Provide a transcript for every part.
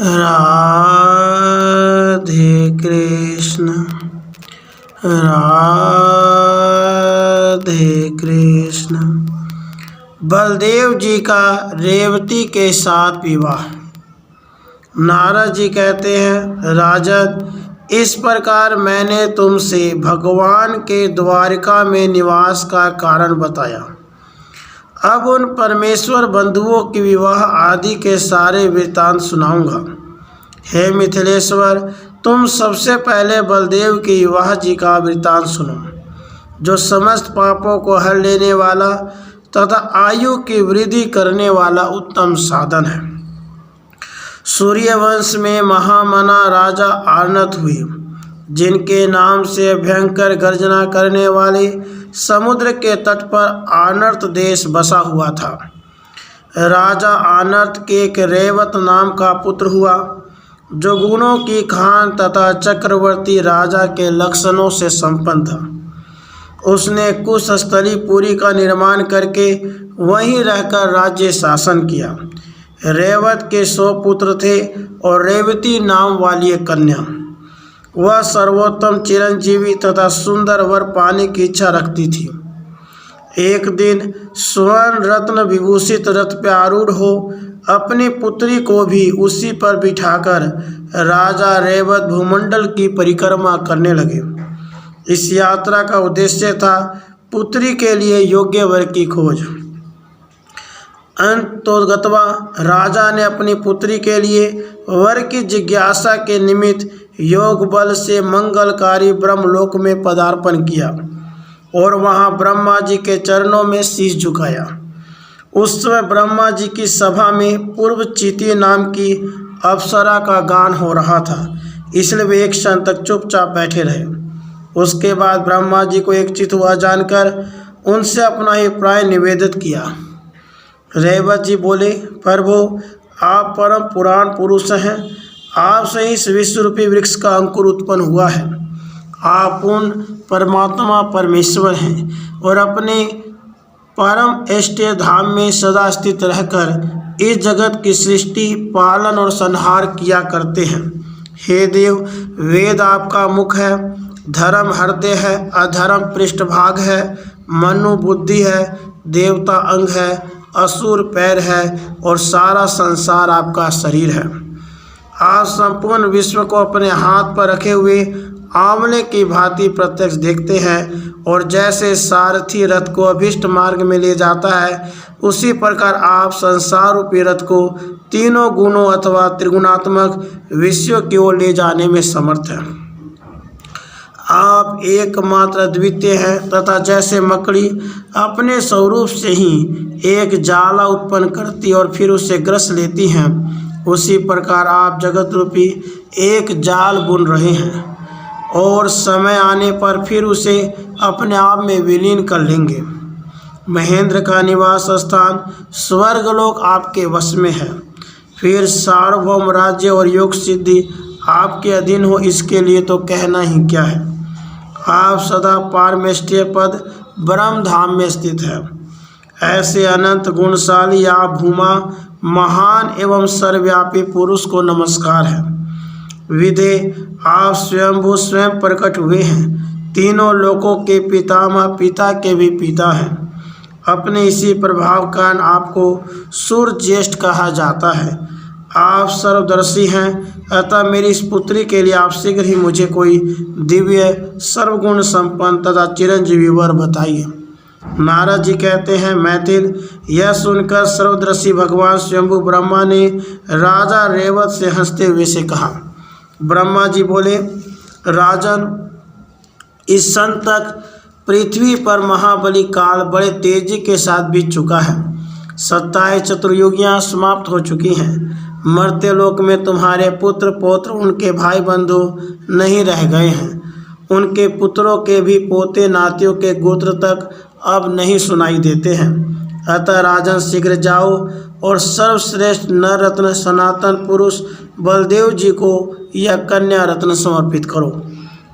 राधे कृष्ण राधे कृष्ण। बलदेव जी का रेवती के साथ विवाह। नारद जी कहते हैं, राजन, इस प्रकार मैंने तुमसे भगवान के द्वारिका में निवास का कारण बताया। अब उन परमेश्वर बंधुओं की विवाह आदि के सारे वृत्तांत सुनाऊंगा। हे मिथिलेश्वर, तुम सबसे पहले बलदेव के विवाह जी का वृत्तांत सुनो, जो समस्त पापों को हर लेने वाला तथा आयु की वृद्धि करने वाला उत्तम साधन है। सूर्यवंश में महामना राजा आर्नत हुए, जिनके नाम से भयंकर गर्जना करने वाले समुद्र के तट पर आनर्त देश बसा हुआ था। राजा आनर्त के एक रेवत नाम का पुत्र हुआ, जो गुणों की खान तथा चक्रवर्ती राजा के लक्षणों से संपन्न था। उसने कुशस्थली पुरी का निर्माण करके वहीं रहकर राज्य शासन किया। रेवत के 100 पुत्र थे और रेवती नाम वाली एक कन्या। वह सर्वोत्तम चिरंजीवी तथा सुंदर वर पाने की इच्छा रखती थी। एक दिन स्वर्ण रत्न विभूषित रथ पर आरूढ़ हो अपनी पुत्री को भी उसी पर बिठाकर राजा रेवत भूमंडल की परिक्रमा करने लगे। इस यात्रा का उद्देश्य था पुत्री के लिए योग्य वर की खोज। अंतोगत्वा राजा ने अपनी पुत्री के लिए वर की जिज्ञासा के निमित्त योग बल से मंगलकारी ब्रह्मलोक में पदार्पण किया और वहां ब्रह्मा जी के चरणों में शीश झुकाया। उस समय ब्रह्मा जी की सभा में पूर्व चिति नाम की अप्सरा का गान हो रहा था, इसलिए वे एक क्षण तक चुपचाप बैठे रहे। उसके बाद ब्रह्मा जी को एक चित हुआ जानकर उनसे अपना अभिप्राय निवेदित किया। रेवत जी बोले, प्रभु, आप परम पुराण पुरुष हैं। आपसे इस विश्वरूपी वृक्ष का अंकुर उत्पन्न हुआ है। आप उन परमात्मा परमेश्वर हैं और अपने परम इष्ट धाम में सदा स्थित रहकर इस जगत की सृष्टि, पालन और संहार किया करते हैं। हे देव, वेद आपका मुख है, धर्म हृदय है, अधर्म पृष्ठभाग है, मनु बुद्धि है, देवता अंग है, असुर पैर है और सारा संसार आपका शरीर है। आप संपूर्ण विश्व को अपने हाथ पर रखे हुए आंवले की भांति प्रत्यक्ष देखते हैं और जैसे सारथी रथ को अभिष्ट मार्ग में ले जाता है, उसी प्रकार आप संसार रूपी रथ को तीनों गुणों अथवा त्रिगुणात्मक विषयों की ओर ले जाने में समर्थ हैं। आप एकमात्र अद्वितीय हैं तथा जैसे मकड़ी अपने स्वरूप से ही एक जाला उत्पन्न करती और फिर उसे ग्रस लेती हैं, उसी प्रकार आप जगत रूपी एक जाल बुन रहे हैं और समय आने पर फिर उसे अपने आप में विलीन कर लेंगे। महेंद्र का निवास स्थान स्वर्गलोक आपके वश में है। फिर सार्वभौम राज्य और योग सिद्धि आपके अधीन हो, इसके लिए तो कहना ही क्या है। आप सदा पारमेष्ठिय पद ब्रह्म धाम में स्थित है। ऐसे अनंत गुणशाली आप भूमा महान एवं सर्वव्यापी पुरुष को नमस्कार है। विदे, आप स्वयंभू स्वयं प्रकट हुए हैं। तीनों लोकों के पितामह, पिता के भी पिता हैं। अपने इसी प्रभाव का आपको सूर्य ज्येष्ठ कहा जाता है। आप सर्वदर्शी हैं, अतः मेरी इस पुत्री के लिए आप शीघ्र ही मुझे कोई दिव्य सर्वगुण संपन्न तथा चिरंजीवी वर बताइए। नारद जी कहते हैं, मैथिल, यह सुनकर सर्वदर्शी भगवान स्वयंभू ब्रह्मा ने राजा रेवत से हंसते हुए से कहा। ब्रह्मा जी बोले, राजन, इस सन तक पृथ्वी पर महाबली काल बड़े तेजी के साथ बीत चुका है। 27 चतुर्युगियाँ समाप्त हो चुकी हैं। मर्त्य लोक में तुम्हारे पुत्र पौत्र, उनके भाई बंधु नहीं रह गए हैं। उनके पुत्रों के भी पोते नातियों के गोत्र तक अब नहीं सुनाई देते हैं। अतः राजन, शीघ्र जाओ और सर्वश्रेष्ठ नर रत्न सनातन पुरुष बलदेव जी को यह कन्या रत्न समर्पित करो।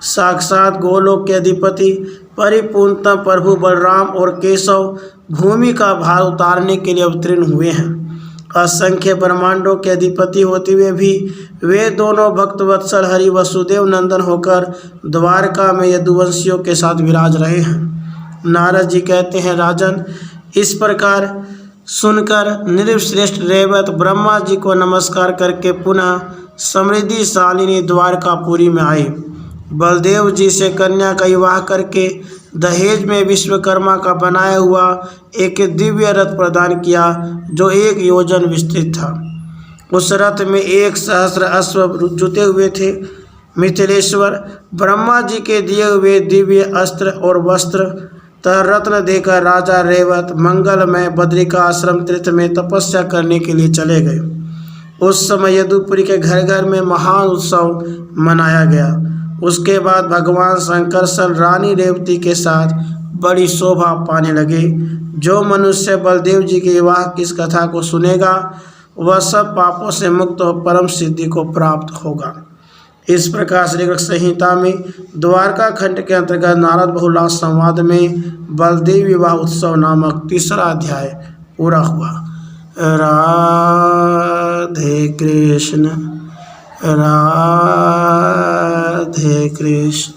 साक्षात गोलोक के अधिपति परिपूर्णतम प्रभु बलराम और केशव भूमि का भार उतारने के लिए अवतीर्ण हुए हैं। असंख्य ब्रह्मांडों के अधिपति होते हुए भी वे दोनों भक्तवत्सल हरि वसुदेव नंदन होकर द्वारका में यदुवंशियों के साथ विराज रहे हैं। नारद जी कहते हैं, राजन, इस प्रकार सुनकर नृपश्रेष्ठ रेवत ब्रह्मा जी को नमस्कार करके पुनः समृद्धिशालिनी द्वारकापुरी में आए। बलदेव जी से कन्या का विवाह करके दहेज में विश्वकर्मा का बनाया हुआ एक दिव्य रथ प्रदान किया जो 1 योजन विस्तृत था। उस रथ में 1,000 अश्व जुते हुए थे। मिथिलेश्वर, ब्रह्मा जी के दिए हुए दिव्य अस्त्र और वस्त्र तथा रत्न देकर राजा रेवत मंगलमय बद्रिका आश्रम तीर्थ में तपस्या करने के लिए चले गए। उस समय यदुपुरी के घर घर में महान उत्सव मनाया गया। उसके बाद भगवान शंकरसन रानी रेवती के साथ बड़ी शोभा पाने लगे। जो मनुष्य बलदेव जी के विवाह की इस कथा को सुनेगा वह सब पापों से मुक्त हो परम सिद्धि को प्राप्त होगा। इस प्रकार श्री कृष्ण संहिता में द्वारका खंड के अंतर्गत नारद बहुलास संवाद में बलदेव विवाह उत्सव नामक 3रा अध्याय पूरा हुआ। राधे कृष्ण, राधे कृष्ण।